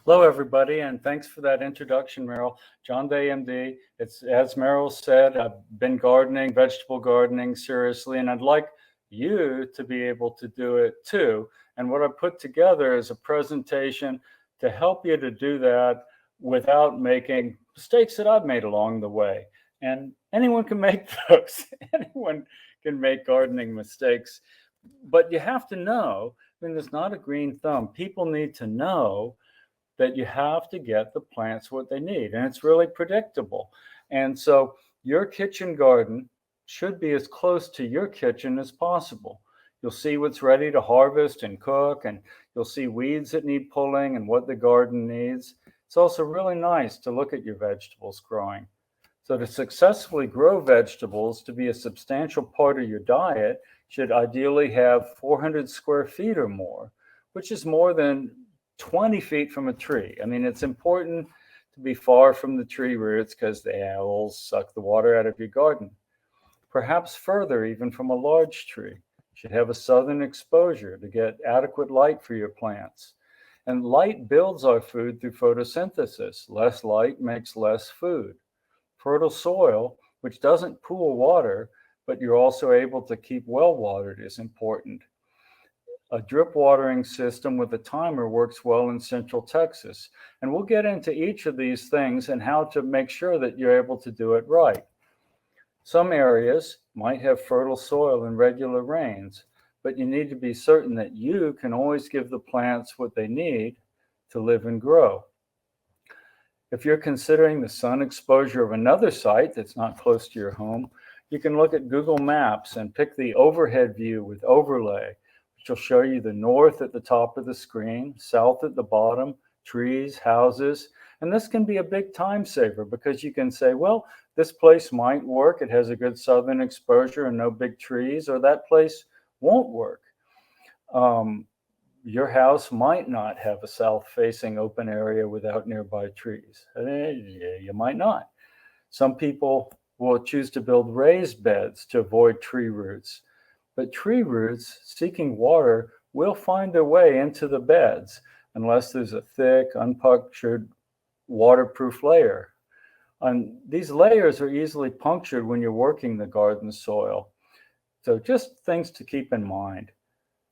Hello, everybody, and thanks for that introduction, Meryl. John Day, MD. It's as Meryl said, I've been gardening, vegetable gardening seriously, and I'd like you to be able to do it too. And what I put together is a presentation to help you to do that without making mistakes that I've made along the way. And anyone can make those. Anyone can make gardening mistakes, but you have to know. I mean, there's not a green thumb. People need to know that you have to get the plants what they need, and it's really predictable. And so your kitchen garden should be as close to your kitchen as possible. You'll see what's ready to harvest and cook, and you'll see weeds that need pulling and what the garden needs. It's also really nice to look at your vegetables growing. So to successfully grow vegetables to be a substantial part of your diet should ideally have 400 square feet or more, which is more than 20 feet from a tree. I mean, it's important to be far from the tree roots because the owls suck the water out of your garden. Perhaps further, even from a large tree. You should have a southern exposure to get adequate light for your plants. And light builds our food through photosynthesis. Less light makes less food. Fertile soil, which doesn't pool water, but you're also able to keep well watered, is important. A drip watering system with a timer works well in Central Texas. And we'll get into each of these things and how to make sure that you're able to do it right. Some areas might have fertile soil and regular rains, but you need to be certain that you can always give the plants what they need to live and grow. If you're considering the sun exposure of another site that's not close to your home, you can look at Google Maps and pick the overhead view with overlay, which will show you the north at the top of the screen, south at the bottom, trees, houses. And this can be a big time saver because you can say, well, this place might work. It has a good southern exposure and no big trees, or that place won't work. Your house might not have a south-facing open area without nearby trees. You might not. Some people will choose to build raised beds to avoid tree roots. But tree roots seeking water will find their way into the beds unless there's a thick, unpunctured, waterproof layer. And these layers are easily punctured when you're working the garden soil. So just things to keep in mind.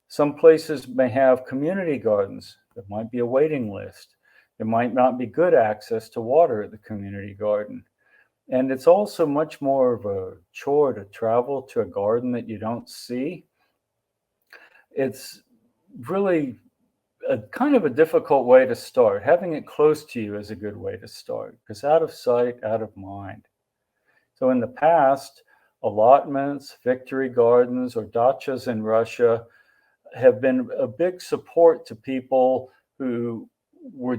Some places may have community gardens. There might be a waiting list. There might not be good access to water at the community garden. And it's also much more of a chore to travel to a garden that you don't see. It's really a kind of a difficult way to start. Having it close to you is a good way to start because out of sight, out of mind. So in the past, allotments, victory gardens, or dachas in Russia have been a big support to people who were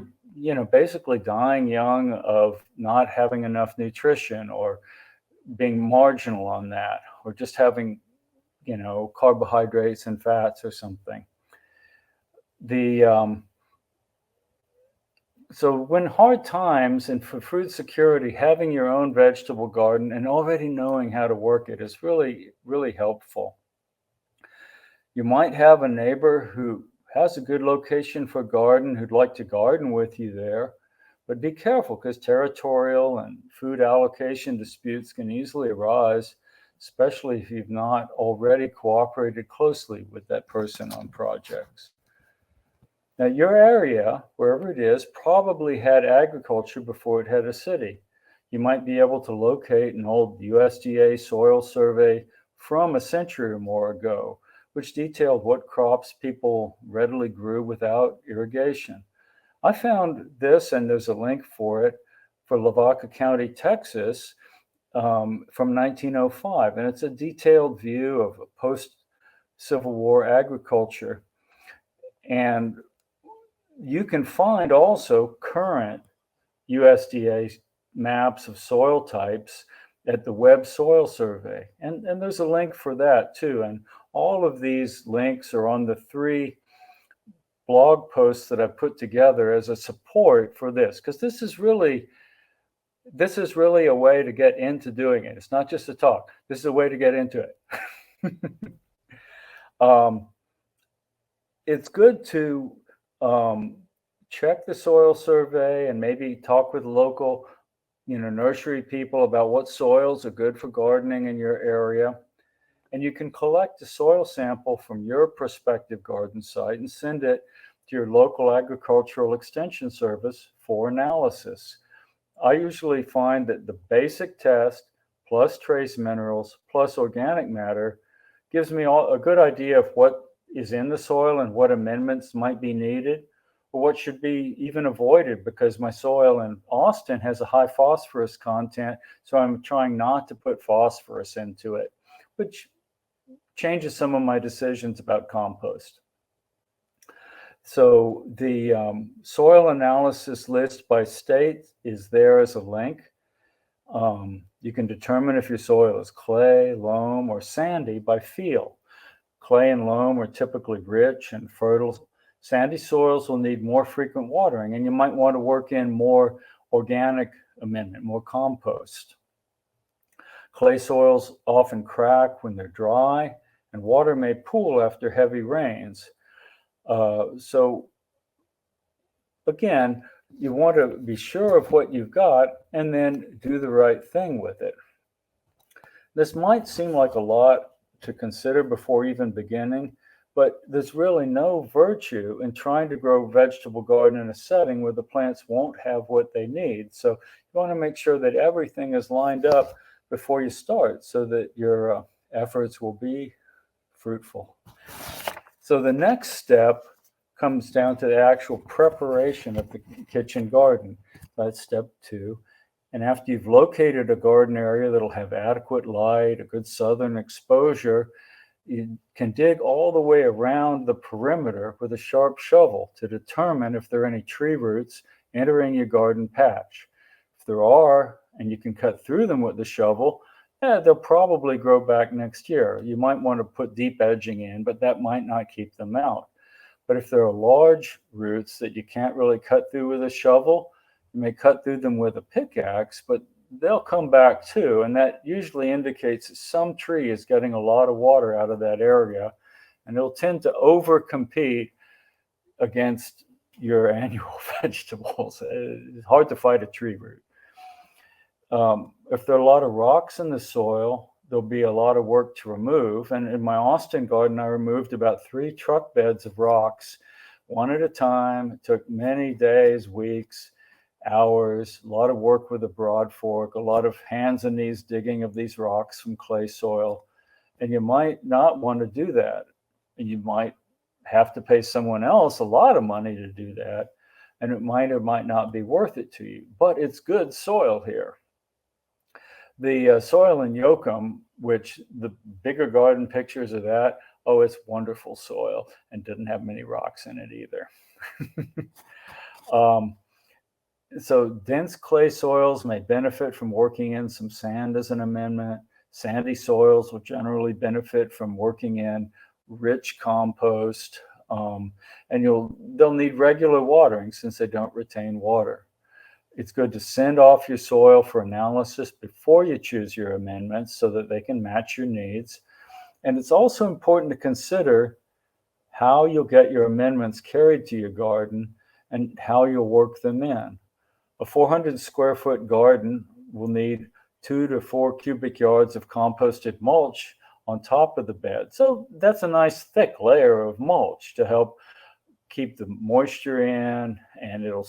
basically dying young of not having enough nutrition or being marginal on that, or just having, carbohydrates and fats or something. So when hard times and for food security, having your own vegetable garden and already knowing how to work it is really, really helpful. You might have a neighbor who has a good location for a garden who'd like to garden with you there, but be careful because territorial and food allocation disputes can easily arise, especially if you've not already cooperated closely with that person on projects. Now, your area, wherever it is, probably had agriculture before it had a city. You might be able to locate an old USDA soil survey from a century or more ago, which detailed what crops people readily grew without irrigation. I found this, and there's a link for it, for Lavaca County, Texas, from 1905. And it's a detailed view of post-Civil War agriculture. And you can find also current USDA maps of soil types at the Web Soil Survey. And there's a link for that too. And all of these links are on the 3 blog posts that I put together as a support for this, because this is really a way to get into doing it. It's not just a talk. This is a way to get into it. It's good to check the soil survey and maybe talk with local, nursery people about what soils are good for gardening in your area. And you can collect a soil sample from your prospective garden site and send it to your local agricultural extension service for analysis. I usually find that the basic test plus trace minerals plus organic matter gives me a good idea of what is in the soil and what amendments might be needed or what should be even avoided, because my soil in Austin has a high phosphorus content, so I'm trying not to put phosphorus into it, which changes some of my decisions about compost. So the soil analysis list by state is there as a link. You can determine if your soil is clay, loam, or sandy by feel. Clay and loam are typically rich and fertile. Sandy soils will need more frequent watering, and you might want to work in more organic amendment, more compost. Clay soils often crack when they're dry, and water may pool after heavy rains. So again, you want to be sure of what you've got and then do the right thing with it. This might seem like a lot to consider before even beginning, but there's really no virtue in trying to grow a vegetable garden in a setting where the plants won't have what they need. So you want to make sure that everything is lined up before you start so that your efforts will be fruitful. So the next step comes down to the actual preparation of the kitchen garden. That's step 2. And after you've located a garden area that'll have adequate light, a good southern exposure, you can dig all the way around the perimeter with a sharp shovel to determine if there are any tree roots entering your garden patch. If there are, and you can cut through them with the shovel, they'll probably grow back next year. You might want to put deep edging in, but that might not keep them out. But if there are large roots that you can't really cut through with a shovel, you may cut through them with a pickaxe, but they'll come back too. And that usually indicates that some tree is getting a lot of water out of that area, and it'll tend to overcompete against your annual vegetables. It's hard to fight a tree root. If there are a lot of rocks in the soil, there'll be a lot of work to remove. And in my Austin garden, I removed about 3 truck beds of rocks, one at a time. It took many days, weeks, hours, a lot of work with a broad fork, a lot of hands and knees digging of these rocks from clay soil. And you might not want to do that. You might have to pay someone else a lot of money to do that. And it might or might not be worth it to you, but it's good soil here. The soil in Yoakum, which the bigger garden pictures of that, oh, it's wonderful soil and didn't have many rocks in it either. So dense clay soils may benefit from working in some sand as an amendment. Sandy soils will generally benefit from working in rich compost, and they'll need regular watering since they don't retain water. It's good to send off your soil for analysis before you choose your amendments so that they can match your needs. And it's also important to consider how you'll get your amendments carried to your garden and how you'll work them in. A 400 square foot garden will need 2 to 4 cubic yards of composted mulch on top of the bed. So that's a nice thick layer of mulch to help keep the moisture in, and it'll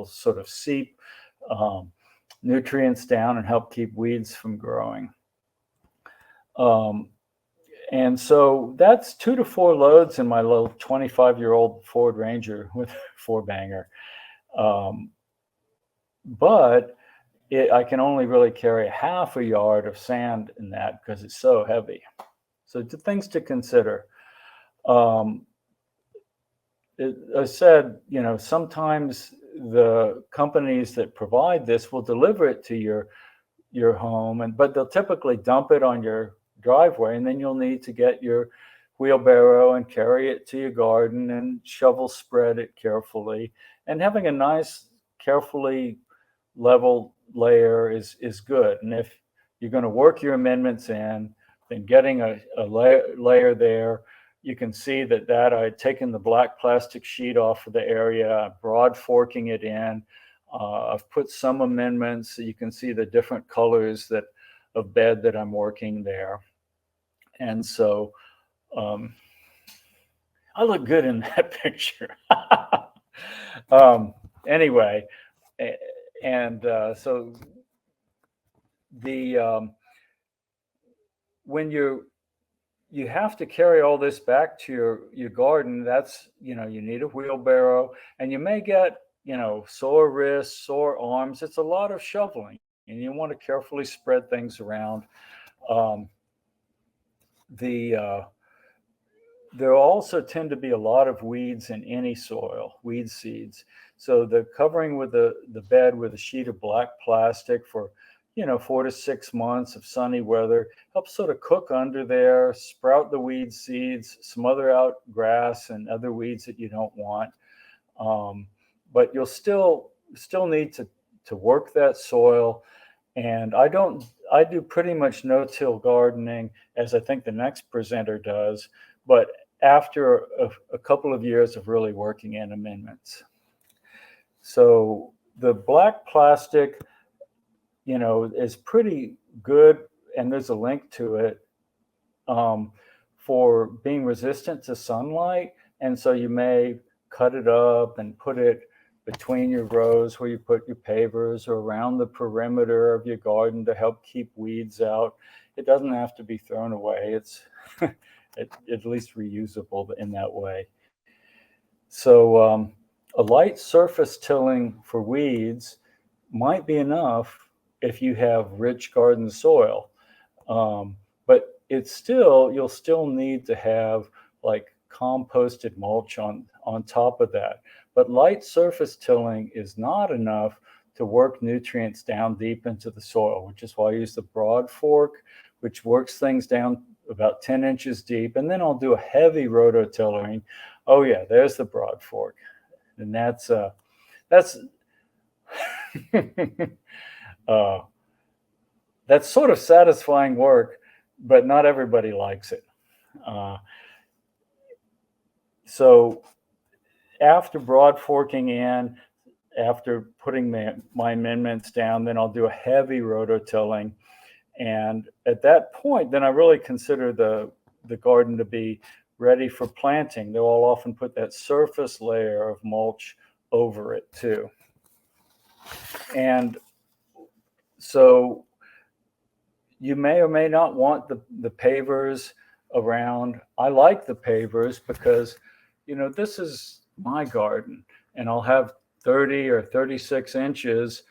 sort of seep nutrients down and help keep weeds from growing. And so that's 2 to 4 loads in my little 25-year-old Ford Ranger with 4-banger. But I can only really carry half a yard of sand in that because it's so heavy. So things to consider. I said, sometimes the companies that provide this will deliver it to your home, but they'll typically dump it on your driveway, and then you'll need to get your wheelbarrow and carry it to your garden and shovel spread it carefully. And having a nice, carefully level layer is good. And if you're going to work your amendments in, then getting a layer there you can see that I'd taken the black plastic sheet off of the area, broad forking it in. I've put some amendments so you can see the different colors of bed that I'm working there. And so I look good in that picture. Anyway, and so the when you have to carry all this back to your garden, that's, you need a wheelbarrow, and you may get, sore wrists, sore arms. It's a lot of shoveling, and you want to carefully spread things around. There also tend to be a lot of weeds in any soil, weed seeds. So the covering with the bed with a sheet of black plastic for 4 to 6 months of sunny weather helps sort of cook under there, sprout the weed seeds, smother out grass and other weeds that you don't want. But you'll still need to work that soil. And I do pretty much no-till gardening, as I think the next presenter does, but after a couple of years of really working in amendments. So the black plastic, is pretty good, and there's a link to it, for being resistant to sunlight. And so you may cut it up and put it between your rows where you put your pavers, or around the perimeter of your garden to help keep weeds out. It doesn't have to be thrown away. It's at least reusable in that way. So a light surface tilling for weeds might be enough if you have rich garden soil. But you'll still need to have like composted mulch on top of that. But light surface tilling is not enough to work nutrients down deep into the soil, which is why I use the broad fork, which works things down about 10 inches deep. And then I'll do a heavy rototillering. Oh yeah, there's the broad fork. And that's that's sort of satisfying work, but not everybody likes it. So after broad forking in, after putting my amendments down, then I'll do a heavy rototilling. And at that point, then I really consider the garden to be ready for planting. They'll often put that surface layer of mulch over it too. And so you may or may not want the pavers around. I like the pavers because, this is my garden, and I'll have 30 or 36 inches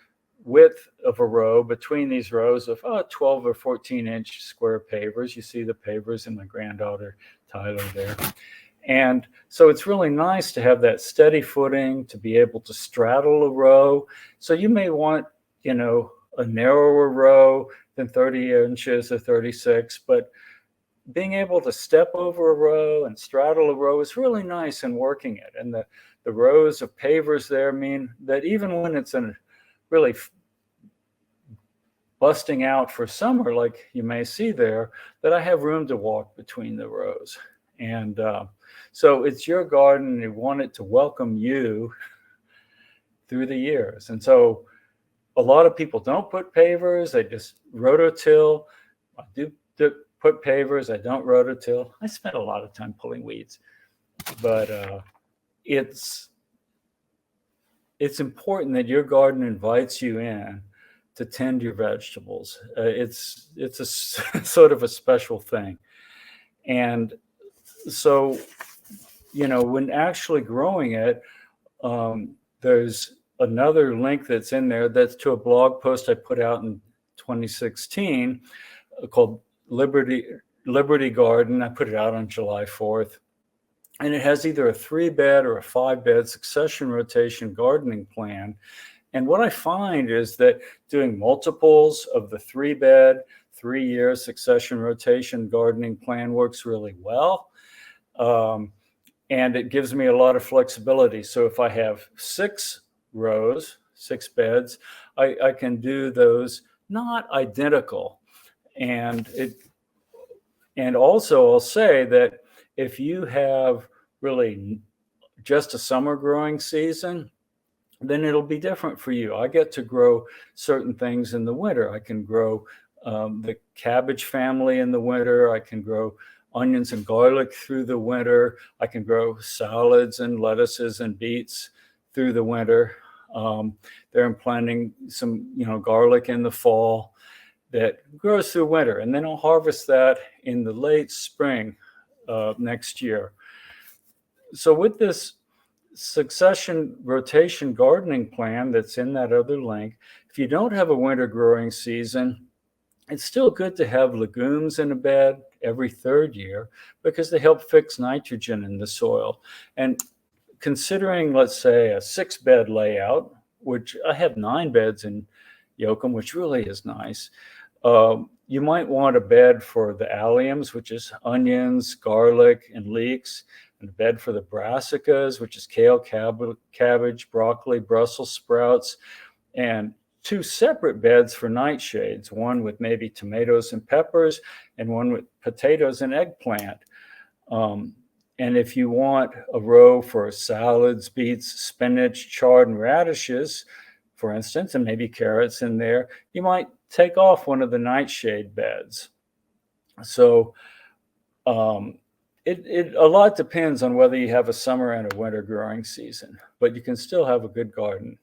width of a row between these rows of 12 or 14 inch square pavers. You see the pavers in my granddaughter Tyler there. And so it's really nice to have that steady footing, to be able to straddle a row. So you may want, a narrower row than 30 inches or 36, but being able to step over a row and straddle a row is really nice in working it. And the rows of pavers there mean that even when it's really busting out for summer, like you may see there, that I have room to walk between the rows. And so it's your garden, and you want it to welcome you through the years. And so a lot of people don't put pavers, they just rototill. I do put pavers, I don't rototill. I spend a lot of time pulling weeds, but it's important that your garden invites you in to tend your vegetables. It's a sort of a special thing. And so, when actually growing it, there's another link that's in there that's to a blog post I put out in 2016 called Liberty Garden. I put it out on July 4th. And it has either a 3-bed or a 5-bed succession rotation gardening plan. And what I find is that doing multiples of the 3-bed, 3-year succession rotation gardening plan works really well. And it gives me a lot of flexibility. So if I have 6 rows, 6 beds, I can do those not identical. And also I'll say that if you have really just a summer growing season, then it'll be different for you. I get to grow certain things in the winter. I can grow the cabbage family in the winter. I can grow onions and garlic through the winter. I can grow salads and lettuces and beets through the winter. They're planting some, garlic in the fall that grows through winter, and then I'll harvest that in the late spring next year. So with this succession rotation gardening plan that's in that other link, if you don't have a winter growing season, it's still good to have legumes in a bed every third year because they help fix nitrogen in the soil. And considering, let's say, a 6-bed layout, which I have 9 beds in Yoakum, which really is nice, you might want a bed for the alliums, which is onions, garlic, and leeks, and a bed for the brassicas, which is kale, cabbage, broccoli, Brussels sprouts, and 2 separate beds for nightshades, one with maybe tomatoes and peppers, and one with potatoes and eggplant. And if you want a row for salads, beets, spinach, chard, and radishes, for instance, and maybe carrots in there, you might take off one of the nightshade beds. So it a lot depends on whether you have a summer and a winter growing season, but you can still have a good garden.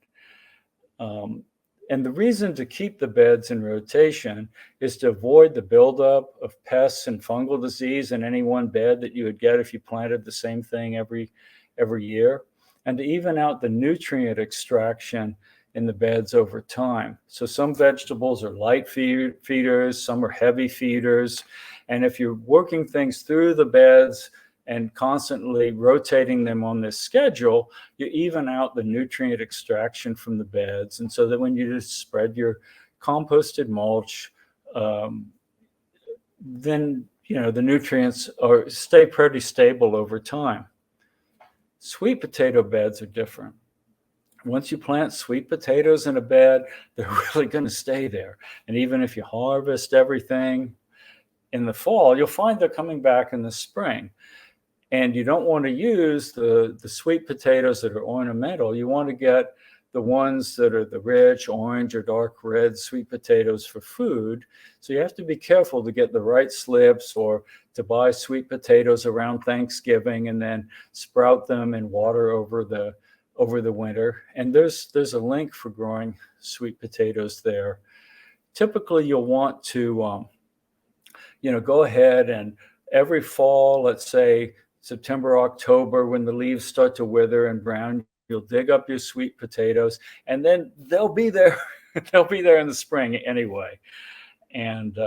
And the reason to keep the beds in rotation is to avoid the buildup of pests and fungal disease in any one bed that you would get if you planted the same thing every year, and to even out the nutrient extraction in the beds over time. So some vegetables are light feeders, some are heavy feeders. And if you're working things through the beds and constantly rotating them on this schedule, you even out the nutrient extraction from the beds. And so that when you just spread your composted mulch, then the nutrients stay pretty stable over time. Sweet potato beds are different. Once you plant sweet potatoes in a bed, they're really going to stay there. And even if you harvest everything in the fall, you'll find they're coming back in the spring. And you don't want to use the sweet potatoes that are ornamental. You want to get the ones that are the rich orange or dark red sweet potatoes for food. So you have to be careful to get the right slips, or to buy sweet potatoes around Thanksgiving and then sprout them in water over the winter. And there's a link for growing sweet potatoes there. Typically, you'll want to go ahead and every fall, let's say September, October, when the leaves start to wither and brown, you'll dig up your sweet potatoes, and then they'll be there. They'll be there in the spring anyway. And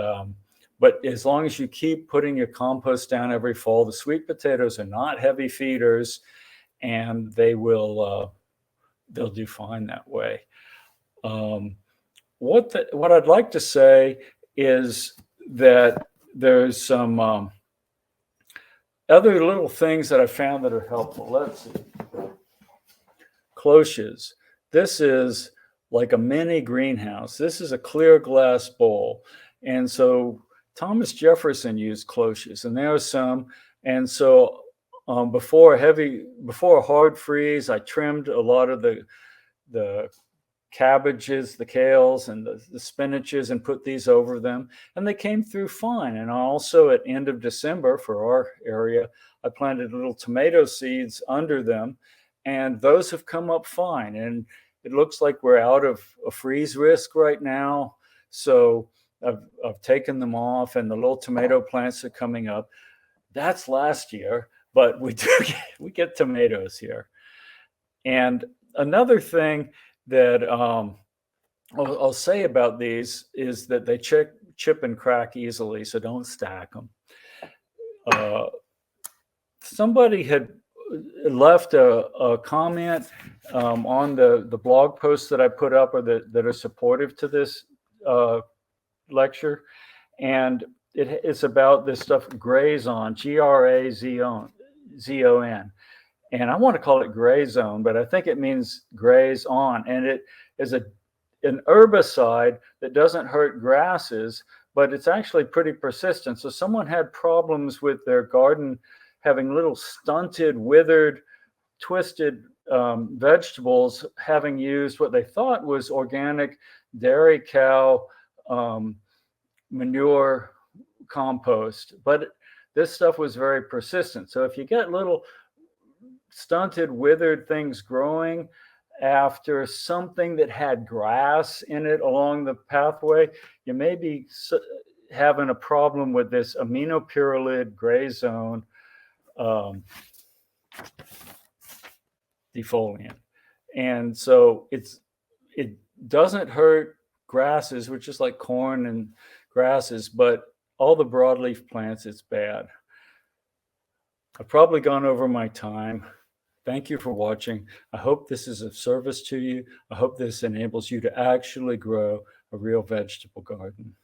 but as long as you keep putting your compost down every fall, the sweet potatoes are not heavy feeders, and they'll do fine that way. What I'd like to say is that there's some other little things that I found that are helpful. Let's see. Cloches. This is like a mini greenhouse. This is a clear glass bowl. And so Thomas Jefferson used cloches, and there are some. And so before a hard freeze, I trimmed a lot of the cabbages, the kales, and the spinaches, and put these over them, and they came through fine. And also at end of December for our area, I planted little tomato seeds under them, and those have come up fine. And it looks like we're out of a freeze risk right now. So I've taken them off, and the little tomato plants are coming up. That's last year, but we get tomatoes here. And another thing that I'll say about these is that they chip and crack easily, so don't stack them. Somebody had left a comment on the blog posts that I put up, or that are supportive to this lecture, and it's about this stuff Grazon, Grazon. And I want to call it gray zone, but I think it means graze on. And it is an herbicide that doesn't hurt grasses, but it's actually pretty persistent. So someone had problems with their garden having little stunted, withered, twisted vegetables, having used what they thought was organic dairy cow manure compost. But this stuff was very persistent. So if you get little stunted, withered things growing after something that had grass in it along the pathway, you may be having a problem with this aminopyrrolid gray zone defoliant. And so it doesn't hurt grasses, which is like corn and grasses, but all the broadleaf plants, it's bad. I've probably gone over my time. Thank you for watching. I hope this is of service to you. I hope this enables you to actually grow a real vegetable garden.